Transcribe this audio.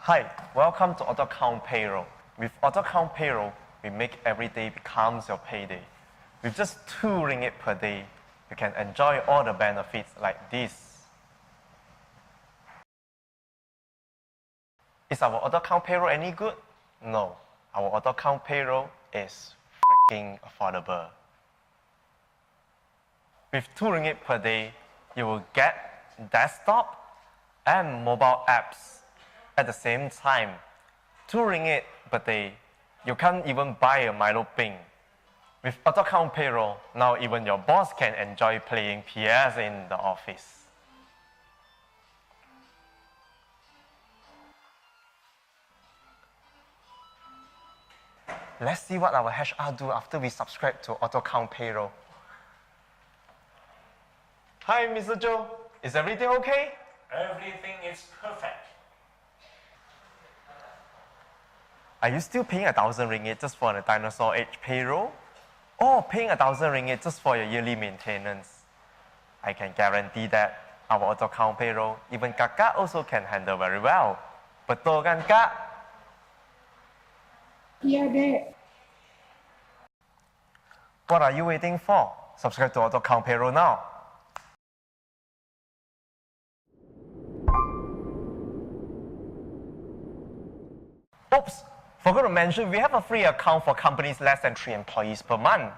Hi, welcome to AutoCount Payroll. With AutoCount Payroll, we make every day becomes your payday. With just 2 ringgit per day, you can enjoy all the benefits like this. Is our AutoCount Payroll any good? No, our AutoCount Payroll is freaking affordable. With 2 ringgit per day, you will get desktop and mobile apps at the same time. 2 ringgit per day, you can't even buy a Milo Ping. With AutoCount Payroll, now even your boss can enjoy playing PS in the office. Let's see what our HR do after we subscribe to AutoCount Payroll. Hi, Mr. Joe. Is everything okay? Everything is perfect. Are you still paying 1,000 ringgit just for the dinosaur age payroll? Or paying 1,000 ringgit just for your yearly maintenance? I can guarantee that our AutoCount Payroll, even Kakak also can handle very well. Betul kan, Kak? Iya, Dek. What are you waiting for? Subscribe to AutoCount Payroll now. Oops, forgot to mention, we have a free account for companies less than 3 employees per month.